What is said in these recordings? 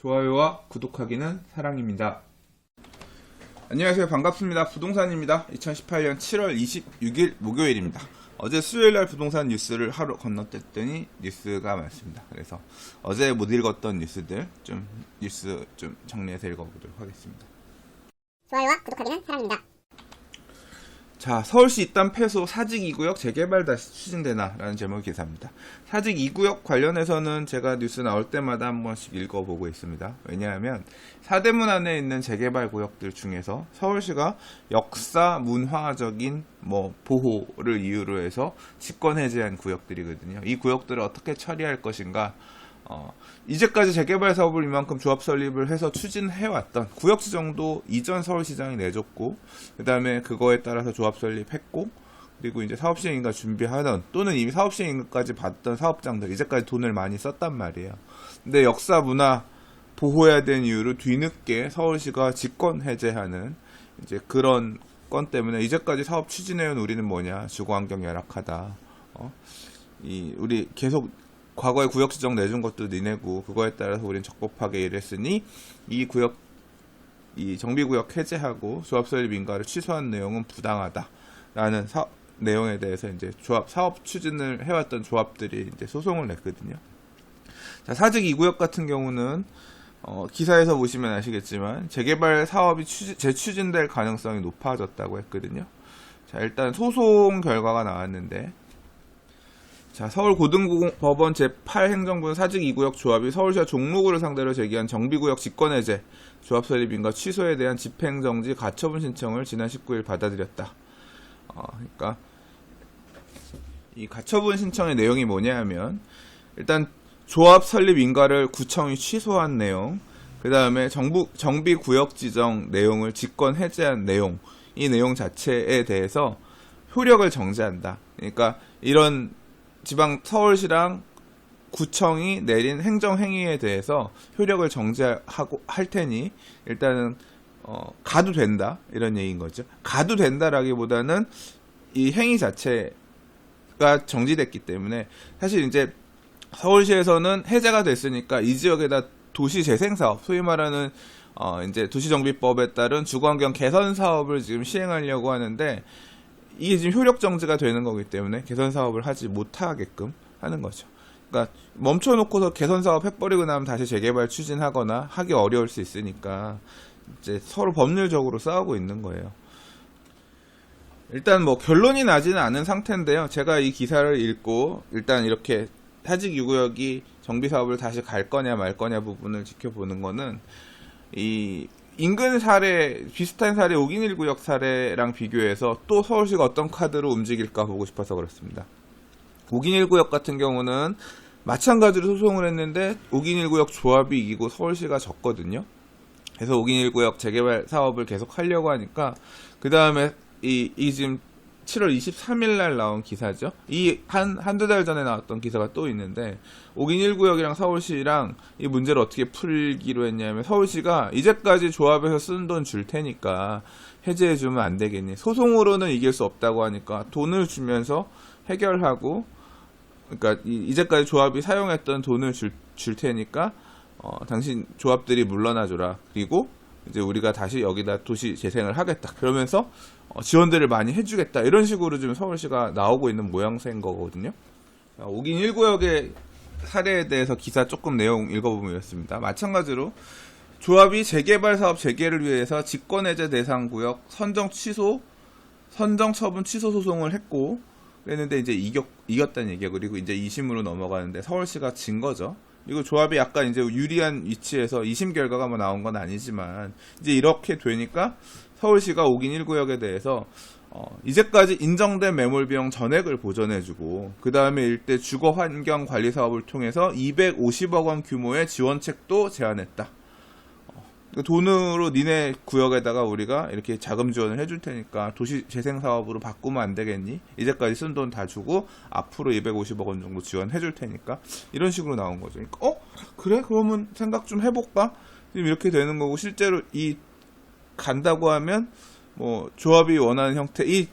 좋아요와 구독하기는 사랑입니다. 안녕하세요. 반갑습니다. 부동산입니다. 2018년 7월 26일 목요일입니다. 어제 수요일날 부동산 뉴스를 하루 건너뛰었더니 뉴스가 많습니다. 그래서 어제 못 읽었던 뉴스들 뉴스 정리해서 읽어보도록 하겠습니다. 좋아요와 구독하기는 사랑입니다. 자, 서울시 입단 폐소 사직 2구역 재개발 다시 추진되나? 라는 제목의 기사입니다. 사직 2구역 관련해서는 제가 뉴스 나올 때마다 한 번씩 읽어보고 있습니다. 왜냐하면 사대문 안에 있는 재개발 구역들 중에서 서울시가 역사 문화적인 보호를 이유로 해서 직권 해제한 구역들이거든요. 이 구역들을 어떻게 처리할 것인가, 이제까지 재개발 사업을 이만큼 조합 설립을 해서 추진해왔던 구역 지정도 이전 서울시장이 내줬고, 그 다음에 그거에 따라서 조합 설립했고, 그리고 이제 사업 시행인가 준비하던 또는 이미 사업 시행인가까지 받던 사업장들 이제까지 돈을 많이 썼단 말이에요. 근데 역사 문화 보호해야 되는 이유로 뒤늦게 서울시가 직권 해제하는 이제 그런 건 때문에 이제까지 사업 추진해온 우리는 뭐냐, 주거환경 열악하다. 우리 계속 과거에 구역 지정 내준 것도 니네고 그거에 따라서 우린 적법하게 일했으니 이 정비구역 해제하고 조합 설립 인가를 취소한 내용은 부당하다라는 내용에 대해서 이제 사업 추진을 해왔던 조합들이 이제 소송을 냈거든요. 자, 사직 2구역 같은 경우는 기사에서 보시면 아시겠지만 재개발 사업이 재추진될 가능성이 높아졌다고 했거든요. 자, 일단 소송 결과가 나왔는데, 자, 서울고등법원 제8행정부는 사직 2구역 조합이 서울시와 종로구를 상대로 제기한 정비구역 직권해제, 조합 설립인가 취소에 대한 집행정지 가처분 신청을 지난 19일 받아들였다. 그러니까 이 가처분 신청의 내용이 뭐냐면, 일단 조합 설립 인가를 구청이 취소한 내용, 그 다음에 정비구역 지정 내용을 직권 해제한 내용, 이 내용 자체에 대해서 효력을 정지한다. 그러니까 이런 지방 서울시랑 구청이 내린 행정행위에 대해서 효력을 정지하고 할 테니 일단은 가도 된다, 이런 얘기인 거죠. 가도 된다라기보다는 이 행위 자체가 정지됐기 때문에 사실 이제 서울시에서는 해제가 됐으니까 이 지역에다 도시재생사업, 소위 말하는 이제 도시정비법에 따른 주거환경 개선 사업을 지금 시행하려고 하는데, 이게 지금 효력 정지가 되는 거기 때문에 개선 사업을 하지 못하게끔 하는 거죠. 그러니까 멈춰놓고서 개선 사업 해버리고 나면 다시 재개발 추진하거나 하기 어려울 수 있으니까 이제 서로 법률적으로 싸우고 있는 거예요. 일단 결론이 나지는 않은 상태인데요. 제가 이 기사를 읽고 일단 이렇게 사직 2구역이 정비 사업을 다시 갈 거냐 말 거냐 부분을 지켜보는 거는, 이 인근 사례, 비슷한 사례 5긴 1구역 사례랑 비교해서 또 서울시가 어떤 카드로 움직일까 보고 싶어서 그렇습니다. 5긴 1구역 같은 경우는 마찬가지로 소송을 했는데 5긴 1구역 조합이 이기고 서울시가 졌거든요. 그래서 5긴 1구역 재개발 사업을 계속 하려고 하니까, 그 다음에 이 지금 7월 23일 날 나온 기사죠. 한두 달 전에 나왔던 기사가 또 있는데, 5긴 1구역이랑 서울시랑 이 문제를 어떻게 풀기로 했냐면, 서울시가 이제까지 조합에서 쓴 돈 줄 테니까 해제해주면 안 되겠니? 소송으로는 이길 수 없다고 하니까 돈을 주면서 해결하고, 그러니까 이제까지 조합이 사용했던 돈을 줄 테니까 당신 조합들이 물러나줘라. 그리고 이제 우리가 다시 여기다 도시 재생을 하겠다. 그러면서 지원들을 많이 해주겠다. 이런 식으로 지금 서울시가 나오고 있는 모양새인 거거든요. 5긴 1구역의 사례에 대해서 기사 조금 내용 읽어보면 이렇습니다. 마찬가지로 조합이 재개발 사업 재개를 위해서 직권해제 대상 구역 선정 처분 취소 소송을 했고, 그랬는데 이제 이겼다는 얘기예요. 그리고 이제 2심으로 넘어가는데 서울시가 진 거죠. 그리고 조합이 약간 이제 유리한 위치에서 2심 결과가 나온 건 아니지만, 이제 이렇게 되니까 서울시가 5긴 1구역에 대해서 이제까지 인정된 매몰 비용 전액을 보전해주고, 그 다음에 일대 주거환경 관리 사업을 통해서 250억 원 규모의 지원책도 제안했다. 돈으로 니네 구역에다가 우리가 이렇게 자금 지원을 해줄 테니까 도시 재생 사업으로 바꾸면 안 되겠니? 이제까지 쓴 돈 다 주고 앞으로 250억 원 정도 지원해줄 테니까, 이런 식으로 나온 거죠. 그러니까 그래? 그러면 생각 좀 해볼까? 지금 이렇게 되는 거고, 실제로 간다고 하면 조합이 원하는 형태, 이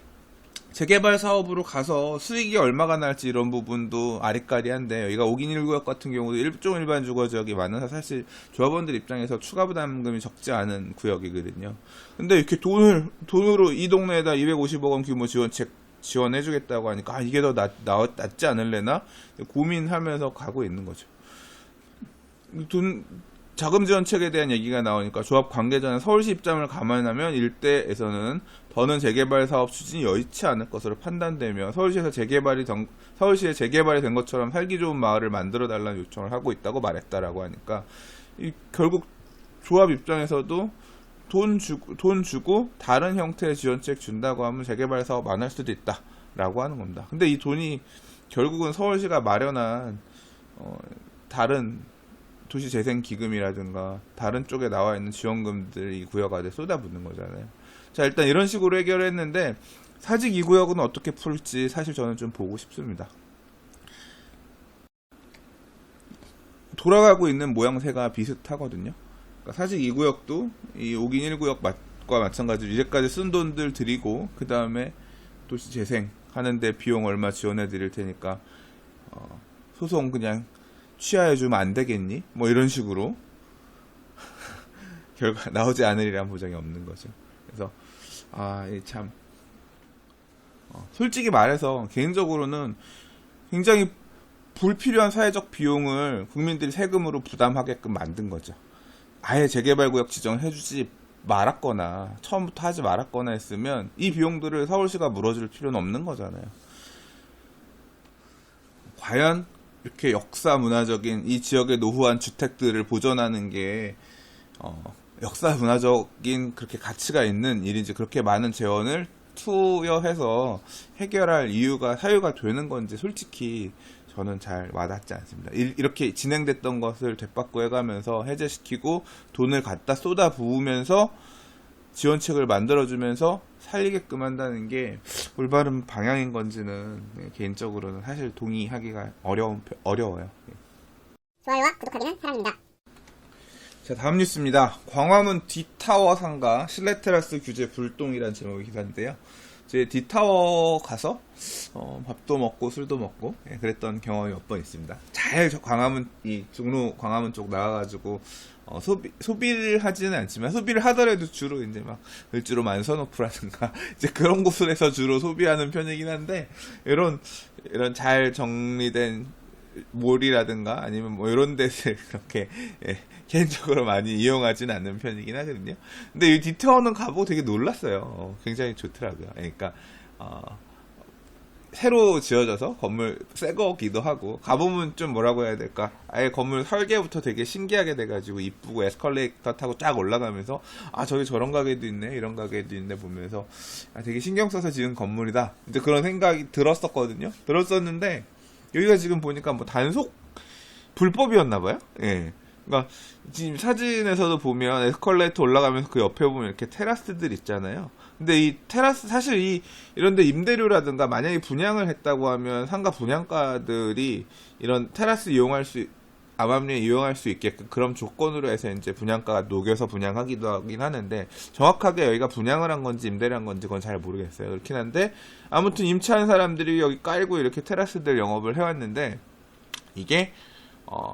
재개발 사업으로 가서 수익이 얼마가 날지 이런 부분도 아리까리한데, 여기가 5긴 1구역 같은 경우도 일종 일반 주거 지역이 많아서 사실 조합원들 입장에서 추가 부담금이 적지 않은 구역이거든요. 근데 이렇게 돈으로 이 동네에다 250억 원 규모 지원책 지원해주겠다고 하니까, 이게 더 낫지 않을래나 고민하면서 가고 있는 거죠. 자금 지원책에 대한 얘기가 나오니까 조합 관계자는 서울시 입장을 감안하면 일대에서는 더는 재개발 사업 추진이 여의치 않을 것으로 판단되며 서울시에 재개발이 된 것처럼 살기 좋은 마을을 만들어 달라는 요청을 하고 있다고 말했다라고 하니까, 결국 조합 입장에서도 돈 주고 다른 형태의 지원책 준다고 하면 재개발 사업 안 할 수도 있다라고 하는 겁니다. 근데 이 돈이 결국은 서울시가 마련한 다른 도시재생기금이라든가 다른 쪽에 나와 있는 지원금들이 이 구역 안에 쏟아붓는 거잖아요. 자, 일단 이런 식으로 해결했는데 사직 이 구역은 어떻게 풀지 사실 저는 좀 보고 싶습니다. 돌아가고 있는 모양새가 비슷하거든요. 그러니까 사직 이 구역도 이 5긴 1구역과 마찬가지로 이제까지 쓴 돈들 드리고 그 다음에 도시재생 하는데 비용 얼마 지원해 드릴 테니까 소송 그냥 취하해주면 안 되겠니? 뭐 이런 식으로 결과 나오지 않으리란 보장이 없는 거죠. 그래서 참 솔직히 말해서 개인적으로는 굉장히 불필요한 사회적 비용을 국민들이 세금으로 부담하게끔 만든 거죠. 아예 재개발구역 지정을 해주지 말았거나 처음부터 하지 말았거나 했으면 이 비용들을 서울시가 물어줄 필요는 없는 거잖아요. 과연 이렇게 역사 문화적인 이 지역의 노후한 주택들을 보존하는 게 역사 문화적인 그렇게 가치가 있는 일인지, 그렇게 많은 재원을 투여해서 해결할 사유가 되는 건지 솔직히 저는 잘 와닿지 않습니다. 이렇게 진행됐던 것을 되받고 해가면서 해제시키고 돈을 갖다 쏟아 부으면서 지원책을 만들어주면서 살리게끔 한다는 게 올바른 방향인 건지는 개인적으로는 사실 동의하기가 어려워요. 좋아요와 구독하기는 사랑입니다. 자, 다음 뉴스입니다. 광화문 D타워 상가 실내 테라스 규제 불똥이라는 제목의 기사인데요. 제 D타워 가서 밥도 먹고 술도 먹고 그랬던 경험이 몇 번 있습니다. 잘 종로 광화문 쪽 나와가지고 소비를 하지는 않지만, 소비를 하더라도 주로 이제 막 을지로 만선호프라든가 이제 그런 곳에서 주로 소비하는 편이긴 한데, 이런 잘 정리된 몰이라든가 아니면 뭐 이런 데를 그렇게 개인적으로 많이 이용하지는 않는 편이긴 하거든요. 근데 이 D타워는 가보고 되게 놀랐어요. 굉장히 좋더라고요. 그러니까 새로 지어져서 건물 새 거기도 하고, 가보면 좀 뭐라고 해야 될까, 아예 건물 설계부터 되게 신기하게 돼가지고 이쁘고 에스컬레이터 타고 쫙 올라가면서 저기 저런 가게도 있네 이런 가게도 있네 보면서 되게 신경 써서 지은 건물이다 이제 그런 생각이 들었었는데 여기가 지금 보니까 뭐 단속 불법이었나봐요. 예. 그러니까 지금 사진에서도 보면 에스컬레이터 올라가면서 그 옆에 보면 이렇게 테라스들 있잖아요. 근데 이 테라스 사실 이런데 임대료라든가 만약에 분양을 했다고 하면 상가 분양가들이 이런 테라스 암암리에 이용할 수 있게끔 그런 조건으로 해서 이제 분양가가 녹여서 분양하기도 하긴 하는데, 정확하게 여기가 분양을 한 건지 임대를 한 건지 그건 잘 모르겠어요. 그렇긴 한데 아무튼 임차한 사람들이 여기 깔고 이렇게 테라스들 영업을 해왔는데 이게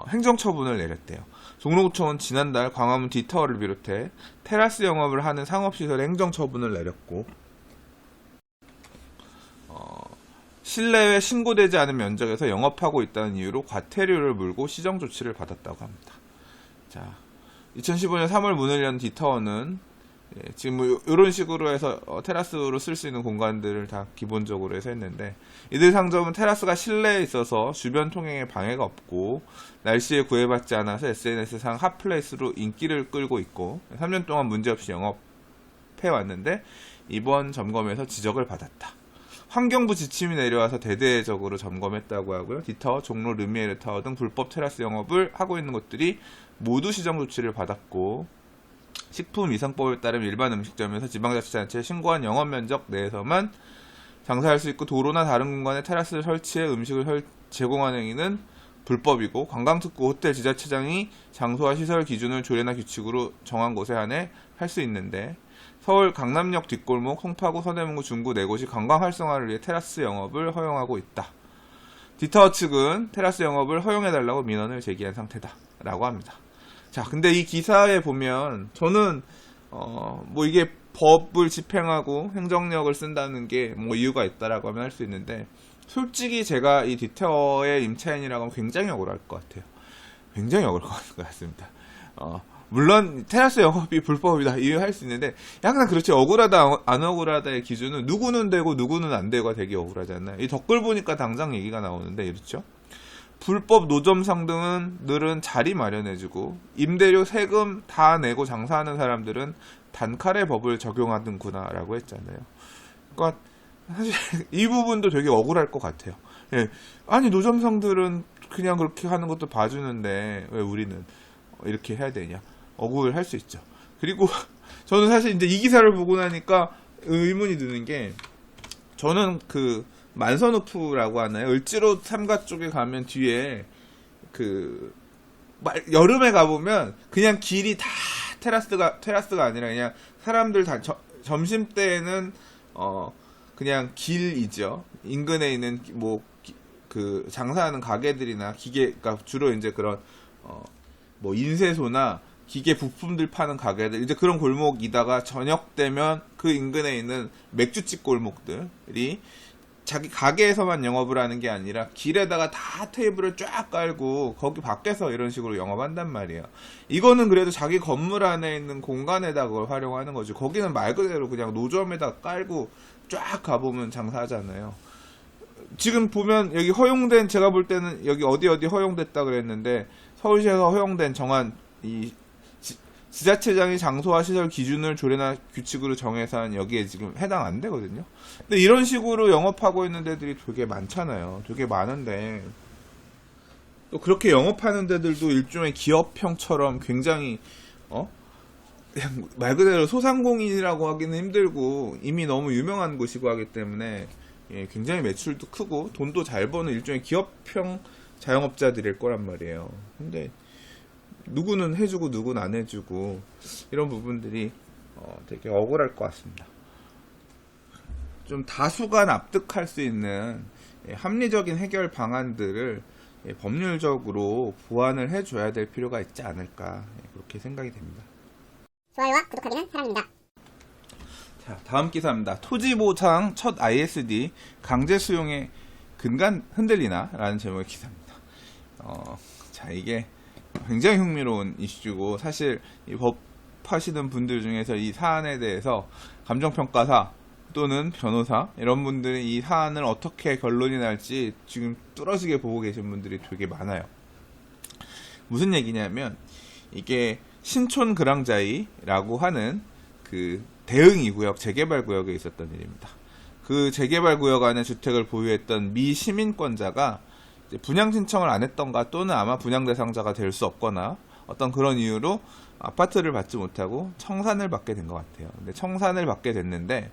행정처분을 내렸대요. 종로구청은 지난달 광화문 D타워를 비롯해 테라스 영업을 하는 상업시설에 행정처분을 내렸고, 실내에 신고되지 않은 면적에서 영업하고 있다는 이유로 과태료를 물고 시정조치를 받았다고 합니다. 자, 2015년 3월 문을 연 D타워는 지금 뭐 이런 식으로 해서 테라스로 쓸 수 있는 공간들을 다 기본적으로 해서 했는데, 이들 상점은 테라스가 실내에 있어서 주변 통행에 방해가 없고 날씨에 구애받지 않아서 SNS상 핫플레이스로 인기를 끌고 있고 3년 동안 문제없이 영업해왔는데 이번 점검에서 지적을 받았다. 환경부 지침이 내려와서 대대적으로 점검했다고 하고요. D타워, 종로 르미에르 타워 등 불법 테라스 영업을 하고 있는 곳들이 모두 시정 조치를 받았고, 식품위생법에 따르면 일반 음식점에서 지방자치단체에 신고한 영업 면적 내에서만 장사할 수 있고, 도로나 다른 공간에 테라스를 설치해 음식을 제공하는 행위는 불법이고, 관광특구 호텔 지자체장이 장소와 시설 기준을 조례나 규칙으로 정한 곳에 한해 할 수 있는데, 서울 강남역 뒷골목, 송파구, 서대문구, 중구 네 곳이 관광 활성화를 위해 테라스 영업을 허용하고 있다. 디타워 측은 테라스 영업을 허용해달라고 민원을 제기한 상태다라고 합니다. 자, 근데 이 기사에 보면 저는 뭐 이게 법을 집행하고 행정력을 쓴다는 게 뭐 이유가 있다라고 하면 할 수 있는데, 솔직히 제가 이 디테어의 임차인이라고 하면 굉장히 억울할 것 같아요. 굉장히 억울할 것 같습니다. 물론 테라스 영업이 불법이다 이해할 수 있는데, 약간 그렇지, 억울하다 안 억울하다의 기준은 누구는 되고 누구는 안 되고가 되게 억울하잖아요. 이 댓글 보니까 당장 얘기가 나오는데 이렇죠. 불법 노점 상등은 자리 마련해주고 임대료 세금 다 내고 장사하는 사람들은 단칼의 법을 적용하는구나라고 했잖아요. 그러니까 사실 이 부분도 되게 억울할 것 같아요. 예. 아니, 노점상들은 그냥 그렇게 하는 것도 봐주는데 왜 우리는 이렇게 해야 되냐, 억울할 수 있죠. 그리고 저는 사실 이제 이 기사를 보고 나니까 의문이 드는 게, 저는 그 만선호프라고 하나요? 을지로 삼가 쪽에 가면 뒤에 여름에 가보면 그냥 길이 다 테라스가 아니라 그냥 사람들 다 점심 때에는 그냥 길이죠. 인근에 있는 그 장사하는 가게들이나 기계가 주로 이제 그런 뭐 인쇄소나 기계 부품들 파는 가게들, 이제 그런 골목이다가 저녁 되면 그 인근에 있는 맥주집 골목들이 자기 가게에서만 영업을 하는 게 아니라 길에다가 다 테이블을 쫙 깔고 거기 밖에서 이런 식으로 영업한단 말이에요. 이거는 그래도 자기 건물 안에 있는 공간에다 그걸 활용하는 거지. 거기는 말 그대로 그냥 노점에다 깔고 쫙 가보면 장사하잖아요. 지금 보면 여기 허용된, 제가 볼 때는 여기 어디 허용됐다 그랬는데, 서울시에서 허용된 정한 이 지자체장이 장소와 시설 기준을 조례나 규칙으로 정해서 한 여기에 지금 해당 안 되거든요. 근데 이런 식으로 영업하고 있는 데들이 되게 많잖아요. 되게 많은데, 또 그렇게 영업하는 데들도 일종의 기업형처럼 굉장히 그냥 말 그대로 소상공인이라고 하기는 힘들고 이미 너무 유명한 곳이고 하기 때문에 굉장히 매출도 크고 돈도 잘 버는 일종의 기업형 자영업자들일 거란 말이에요. 근데 누구는 해주고 누구는 안 해주고 이런 부분들이 되게 억울할 것 같습니다. 좀 다수가 납득할 수 있는 합리적인 해결 방안들을 법률적으로 보완을 해줘야 될 필요가 있지 않을까, 그렇게 생각이 됩니다. 좋아요와 구독하기는 사랑입니다. 자, 다음 기사입니다. 토지보상 첫 ISD 강제 수용의 근간 흔들리나? 라는 제목의 기사입니다. 자, 이게 굉장히 흥미로운 이슈고, 사실 이 법 하시는 분들 중에서 이 사안에 대해서 감정평가사 또는 변호사 이런 분들이 이 사안을 어떻게 결론이 날지 지금 뚫어지게 보고 계신 분들이 되게 많아요. 무슨 얘기냐면, 이게 신촌 그랑자이라고 하는 그 대흥 2구역 재개발 구역에 있었던 일입니다. 그 재개발 구역 안에 주택을 보유했던 미 시민권자가 분양 신청을 안 했던가, 또는 아마 분양 대상자가 될 수 없거나 어떤 그런 이유로 아파트를 받지 못하고 청산을 받게 된 것 같아요. 근데 청산을 받게 됐는데,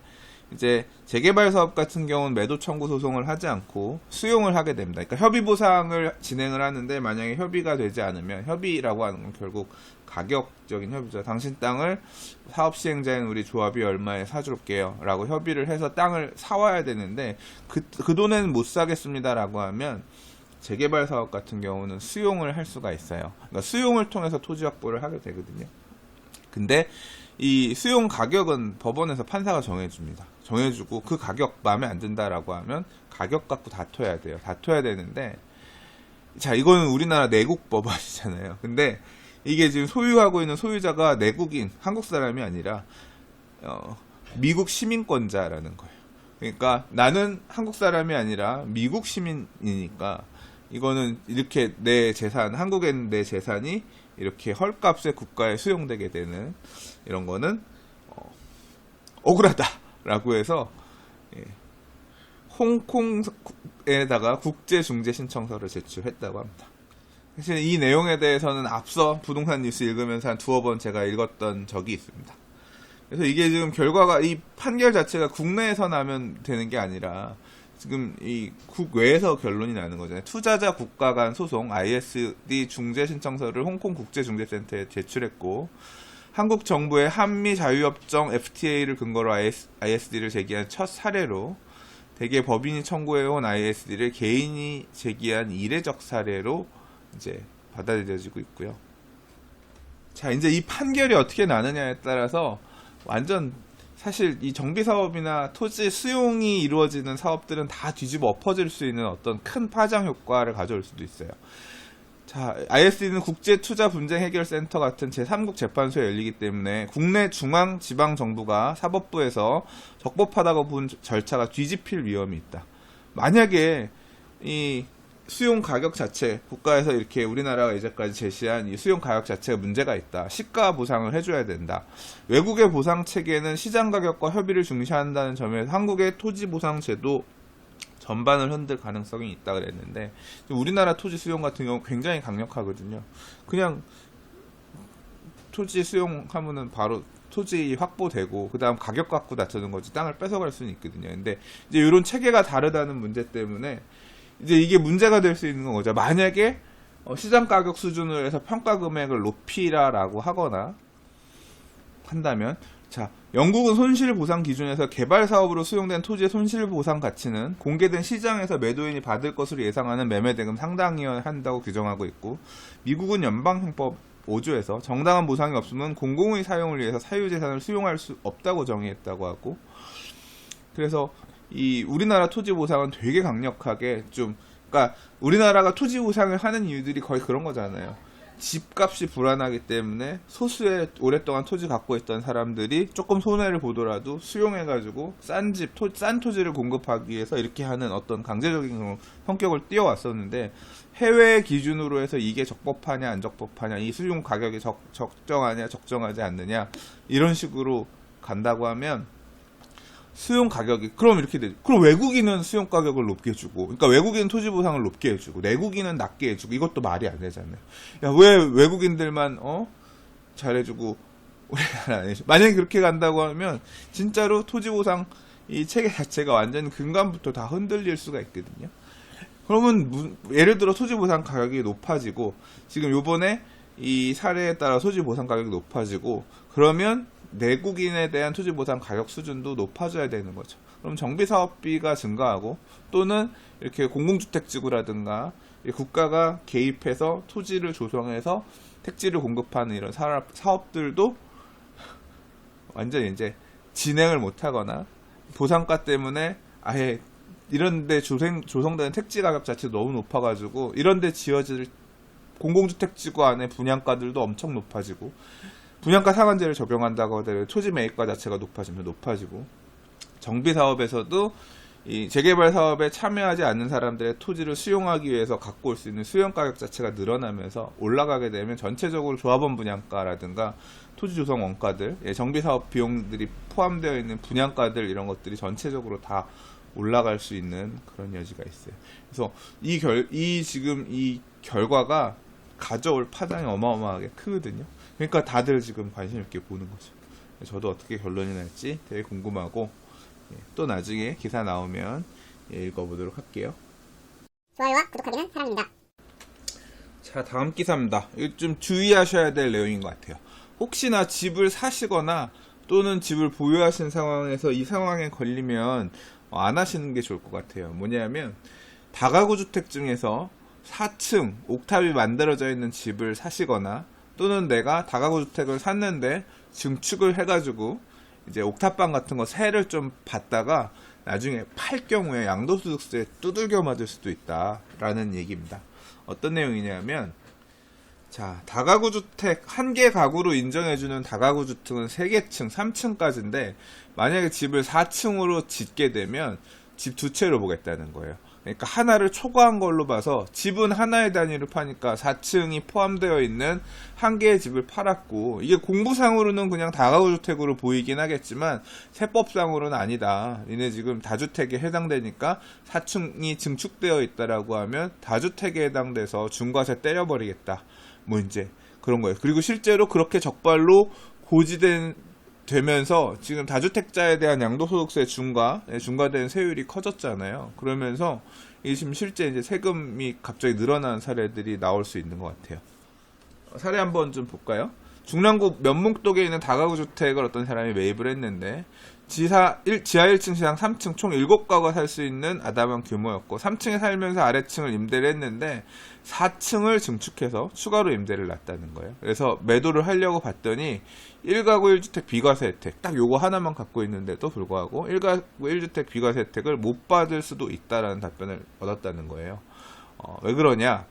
이제 재개발 사업 같은 경우는 매도 청구 소송을 하지 않고 수용을 하게 됩니다. 그러니까 협의 보상을 진행을 하는데, 만약에 협의가 되지 않으면, 협의라고 하는 건 결국 가격적인 협의죠. 당신 땅을 사업 시행자인 우리 조합이 얼마에 사줄게요 라고 협의를 해서 땅을 사와야 되는데, 그 돈에는 못 사겠습니다 라고 하면 재개발 사업 같은 경우는 수용을 할 수가 있어요. 그러니까 수용을 통해서 토지 확보를 하게 되거든요. 근데 이 수용 가격은 법원에서 판사가 정해줍니다. 정해주고 그 가격 마음에 안 든다라고 하면 가격 갖고 다퉈야 돼요. 다퉈야 되는데, 자, 이거는 우리나라 내국 법원이잖아요. 근데 이게 지금 소유하고 있는 소유자가 내국인, 한국 사람이 아니라 미국 시민권자라는 거예요. 그러니까 나는 한국 사람이 아니라 미국 시민이니까 이거는 이렇게 내 재산, 한국에 있는 내 재산이 이렇게 헐값에 국가에 수용되게 되는 이런 거는 억울하다라고 해서 홍콩에다가 국제중재신청서를 제출했다고 합니다. 사실 이 내용에 대해서는 앞서 부동산 뉴스 읽으면서 한 두어 번 제가 읽었던 적이 있습니다. 그래서 이게 지금 결과가, 이 판결 자체가 국내에서 나면 되는 게 아니라 지금 이 국외에서 결론이 나는 거잖아요. 투자자 국가 간 소송 ISD 중재 신청서를 홍콩 국제중재센터에 제출했고, 한국 정부의 한미 자유협정 FTA를 근거로 ISD를 제기한 첫 사례로 대개 법인이 청구해온 ISD를 개인이 제기한 이례적 사례로 이제 받아들여지고 있고요. 자, 이제 이 판결이 어떻게 나느냐에 따라서 완전 사실 이 정비 사업이나 토지 수용이 이루어지는 사업들은 다 뒤집어 엎어질 수 있는 어떤 큰 파장 효과를 가져올 수도 있어요. 자, ISD는 국제투자분쟁해결센터 같은 제3국 재판소에 열리기 때문에 국내 중앙 지방 정부가 사법부에서 적법하다고 본 절차가 뒤집힐 위험이 있다. 만약에 이 수용 가격 자체, 국가에서 이렇게 우리나라가 이제까지 제시한 이 수용 가격 자체가 문제가 있다. 시가 보상을 해줘야 된다. 외국의 보상 체계는 시장 가격과 협의를 중시한다는 점에서 한국의 토지 보상 제도 전반을 흔들 가능성이 있다 그랬는데, 우리나라 토지 수용 같은 경우 굉장히 강력하거든요. 그냥 토지 수용하면은 바로 토지 확보되고 그 다음 가격 갖고 다투는 거지 땅을 뺏어갈 수는 있거든요. 근데 이제 이런 체계가 다르다는 문제 때문에 이제 이게 문제가 될 수 있는 거죠. 만약에 시장 가격 수준으로 해서 평가 금액을 높이라라고 하거나 한다면, 자, 영국은 손실보상 기준에서 개발 사업으로 수용된 토지의 손실보상 가치는 공개된 시장에서 매도인이 받을 것으로 예상하는 매매대금 상당이어야 한다고 규정하고 있고, 미국은 연방형법 5조에서 정당한 보상이 없으면 공공의 사용을 위해서 사유재산을 수용할 수 없다고 정의했다고 하고, 그래서 이 우리나라 토지 보상은 되게 강력하게 그러니까 우리나라가 토지 보상을 하는 이유들이 거의 그런 거잖아요. 집값이 불안하기 때문에 소수의 오랫동안 토지 갖고 있던 사람들이 조금 손해를 보더라도 수용해가지고 싼 토지를 공급하기 위해서 이렇게 하는 어떤 강제적인 성격을 띄워왔었는데, 해외 기준으로 해서 이게 적법하냐 안 적법하냐, 이 수용 가격이 적정하냐 적정하지 않느냐, 이런 식으로 간다고 하면 수용 가격이 그럼 이렇게 되죠. 그럼 외국인은 수용 가격을 높게 주고, 그러니까 외국인은 토지 보상을 높게 해주고 내국인은 낮게 해주고, 이것도 말이 안 되잖아요. 야, 왜 외국인들만 잘해주고 우리나라 안 해줘? 만약에 그렇게 간다고 하면 진짜로 토지 보상 이 체계 자체가 완전 근간부터 다 흔들릴 수가 있거든요. 그러면 예를 들어 토지 보상 가격이 높아지고, 지금 요번에 이 사례에 따라 토지 보상 가격이 높아지고, 그러면 내국인에 대한 토지 보상 가격 수준도 높아져야 되는 거죠. 그럼 정비 사업비가 증가하고, 또는 이렇게 공공주택지구라든가 국가가 개입해서 토지를 조성해서 택지를 공급하는 이런 사업들도 완전 이제 진행을 못하거나, 보상가 때문에 아예 이런데 조성되는 택지 가격 자체도 너무 높아가지고 이런데 지어질 공공주택지구 안에 분양가들도 엄청 높아지고, 분양가 상한제를 적용한다고 하더라도 토지 매입가 자체가 높아지고, 정비 사업에서도 이 재개발 사업에 참여하지 않는 사람들의 토지를 수용하기 위해서 갖고 올 수 있는 수용 가격 자체가 늘어나면서 올라가게 되면 전체적으로 조합원 분양가라든가 토지 조성 원가들, 정비 사업 비용들이 포함되어 있는 분양가들, 이런 것들이 전체적으로 다 올라갈 수 있는 그런 여지가 있어요. 그래서 지금 이 결과가 가져올 파장이 어마어마하게 크거든요. 그러니까 다들 지금 관심 있게 보는 거죠. 저도 어떻게 결론이 날지 되게 궁금하고, 또 나중에 기사 나오면 읽어보도록 할게요. 좋아요와 구독하기는 사랑입니다. 자, 다음 기사입니다. 이거 좀 주의하셔야 될 내용인 것 같아요. 혹시나 집을 사시거나 또는 집을 보유하신 상황에서 이 상황에 걸리면 안 하시는 게 좋을 것 같아요. 뭐냐면, 다가구 주택 중에서 4층 옥탑이 만들어져 있는 집을 사시거나, 또는 내가 다가구 주택을 샀는데 증축을 해가지고 이제 옥탑방 같은 거 세를 좀 받다가 나중에 팔 경우에 양도소득세 두들겨 맞을 수도 있다라는 얘기입니다. 어떤 내용이냐면, 자, 다가구 주택 한 개 가구로 인정해주는 다가구 주택은 3개층, 3층까지인데 만약에 집을 4층으로 짓게 되면 집 두 채로 보겠다는 거예요. 그러니까 하나를 초과한 걸로 봐서 집은 하나의 단위로 파니까 4층이 포함되어 있는 한 개의 집을 팔았고, 이게 공부상으로는 그냥 다가구 주택으로 보이긴 하겠지만 세법상으로는 아니다. 얘네 지금 다주택에 해당되니까 4층이 증축되어 있다라고 하면 다주택에 해당돼서 중과세 때려버리겠다. 뭐 이제 그런 거예요. 그리고 실제로 그렇게 적발로 되면서 지금 다주택자에 대한 양도소득세 중과된 세율이 커졌잖아요. 그러면서 이게 지금 실제 이제 세금이 갑자기 늘어나는 사례들이 나올 수 있는 것 같아요. 사례 한번 좀 볼까요? 중랑구 면목동에 있는 다가구 주택을 어떤 사람이 매입을 했는데 지하 1층 시상 3층 총 7가구가 살 수 있는 아담한 규모였고 3층에 살면서 아래층을 임대를 했는데 4층을 증축해서 추가로 임대를 놨다는 거예요. 그래서 매도를 하려고 봤더니 1가구 1주택 비과세 혜택 딱 요거 하나만 갖고 있는데도 불구하고 1가구 1주택 비과세 혜택을 못 받을 수도 있다라는 답변을 얻었다는 거예요. 왜 그러냐?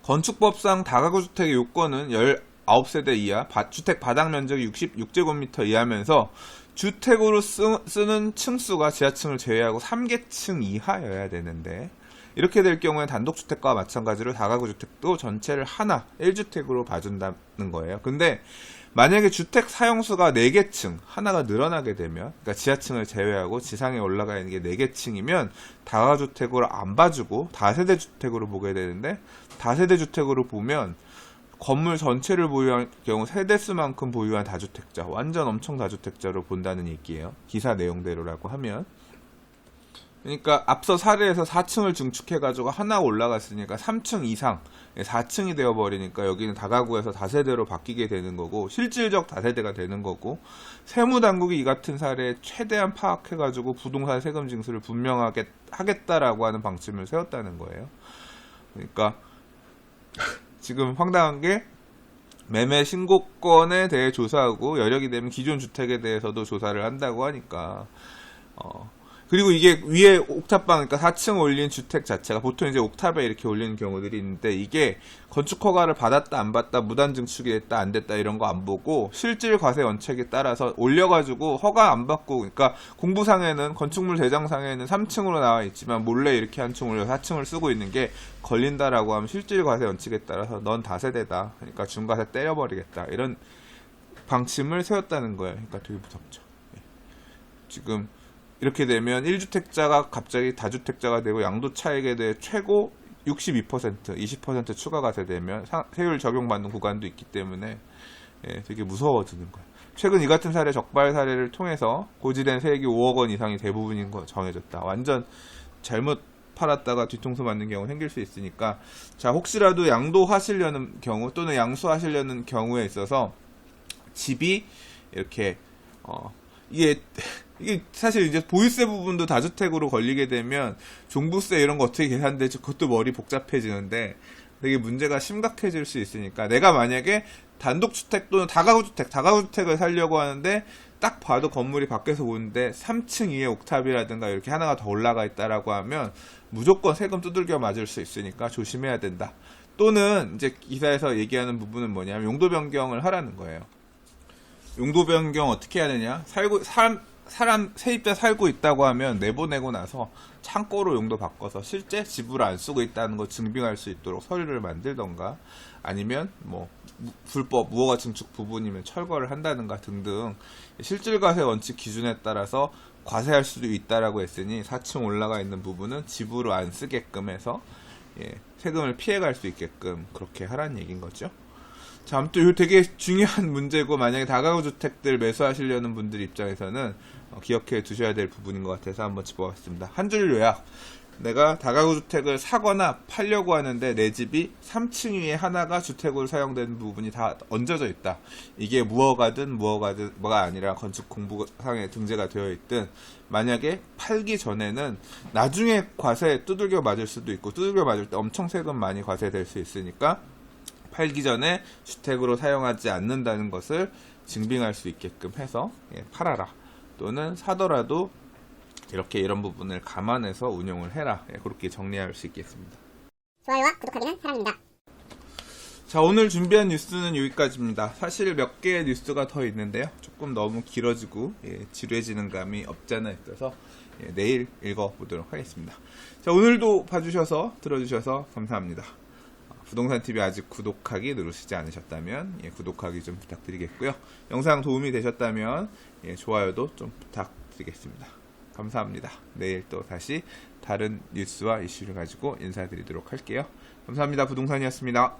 건축법상 다가구 주택의 요건은 19세대 이하, 주택 바닥 면적이 66제곱미터 이하면서 주택으로 쓰는 층수가 지하층을 제외하고 3계층 이하여야 되는데 이렇게 될 경우에 단독주택과 마찬가지로 다가구 주택도 전체를 하나 1주택으로 봐준다는 거예요. 근데 만약에 주택 사용수가 4개층 하나가 늘어나게 되면 그러니까 지하층을 제외하고 지상에 올라가 있는 게 4개층이면 다가주택으로 안 봐주고 다세대 주택으로 보게 되는데 다세대 주택으로 보면 건물 전체를 보유한 경우 세대수만큼 보유한 다주택자 완전 엄청 다주택자로 본다는 얘기예요. 기사 내용대로라고 하면 그러니까 앞서 사례에서 4층을 증축해가지고 하나 올라갔으니까 3층 이상 4층이 되어버리니까 여기는 다가구에서 다세대로 바뀌게 되는 거고 실질적 다세대가 되는 거고 세무당국이 이 같은 사례에 최대한 파악해가지고 부동산 세금 징수를 분명하게 하겠다라고 하는 방침을 세웠다는 거예요. 그러니까 지금 황당한 게 매매 신고권에 대해 조사하고 여력이 되면 기존 주택에 대해서도 조사를 한다고 하니까 그리고 이게 위에 옥탑방, 그러니까 4층 올린 주택 자체가 보통 이제 옥탑에 이렇게 올리는 경우들이 있는데 이게 건축 허가를 받았다 안 받았다 무단 증축이 됐다 안 됐다 이런 거 안 보고 실질 과세 원칙에 따라서 올려가지고 허가 안 받고 그러니까 공부상에는 건축물 대장상에는 3층으로 나와 있지만 몰래 이렇게 한 층 올려 4층을 쓰고 있는 게 걸린다라고 하면 실질 과세 원칙에 따라서 넌 다세대다. 그러니까 중과세 때려버리겠다. 이런 방침을 세웠다는 거예요. 그러니까 되게 무섭죠. 지금 이렇게 되면 1주택자가 갑자기 다주택자가 되고 양도 차익에 대해 최고 62%, 20% 추가 과세되면 세율 적용받는 구간도 있기 때문에 되게 무서워지는 거예요. 최근 이 같은 사례 적발 사례를 통해서 고지된 세액이 5억 원 이상이 대부분인 거 정해졌다. 완전 잘못 팔았다가 뒤통수 맞는 경우 생길 수 있으니까 자 혹시라도 양도하시려는 경우 또는 양수하시려는 경우에 있어서 집이 이렇게 이게 사실 이제 보유세 부분도 다주택으로 걸리게 되면 종부세 이런 거 어떻게 계산되지 그것도 머리 복잡해지는데 되게 문제가 심각해질 수 있으니까 내가 만약에 단독주택 또는 다가구주택을 살려고 하는데 딱 봐도 건물이 밖에서 보는데 3층 위에 옥탑이라든가 이렇게 하나가 더 올라가 있다라고 하면 무조건 세금 두들겨 맞을 수 있으니까 조심해야 된다. 또는 이제 기사에서 얘기하는 부분은 뭐냐면 용도 변경을 하라는 거예요. 용도 변경 어떻게 해야 되냐? 사람 세입자 살고 있다고 하면 내보내고 나서 창고로 용도 바꿔서 실제 집으로 안 쓰고 있다는 거 증빙할 수 있도록 서류를 만들던가 아니면 뭐 불법 무허가 증축 부분이면 철거를 한다든가 등등 실질과세 원칙 기준에 따라서 과세할 수도 있다라고 했으니 4층 올라가 있는 부분은 집으로 안 쓰게끔 해서 세금을 피해갈 수 있게끔 그렇게 하라는 얘기인 거죠. 자, 아무튼 이거 되게 중요한 문제고 만약에 다가구 주택들 매수하시려는 분들 입장에서는 기억해 두셔야 될 부분인 것 같아서 한번 짚어봤습니다. 한 줄 요약. 내가 다가구 주택을 사거나 팔려고 하는데 내 집이 3층 위에 하나가 주택으로 사용되는 부분이 다 얹어져 있다. 이게 뭐가 아니라 건축 공부상에 등재가 되어 있든 만약에 팔기 전에는 나중에 과세 두들겨 맞을 수도 있고 두들겨 맞을 때 엄청 세금 많이 과세될 수 있으니까 팔기 전에 주택으로 사용하지 않는다는 것을 증빙할 수 있게끔 해서 팔아라. 또는 사더라도 이렇게 이런 부분을 감안해서 운용을 해라. 그렇게 정리할 수 있겠습니다. 좋아요와 구독하기는 사랑입니다. 자, 오늘 준비한 뉴스는 여기까지입니다. 사실 몇 개의 뉴스가 더 있는데요. 조금 너무 길어지고 지루해지는 감이 없잖아 있어서 내일 읽어보도록 하겠습니다. 자, 오늘도 봐주셔서 들어주셔서 감사합니다. 부동산TV 아직 구독하기 누르시지 않으셨다면 구독하기 좀 부탁드리겠고요. 영상 도움이 되셨다면 좋아요도 좀 부탁드리겠습니다. 감사합니다. 내일 또 다시 다른 뉴스와 이슈를 가지고 인사드리도록 할게요. 감사합니다. 부동산이었습니다.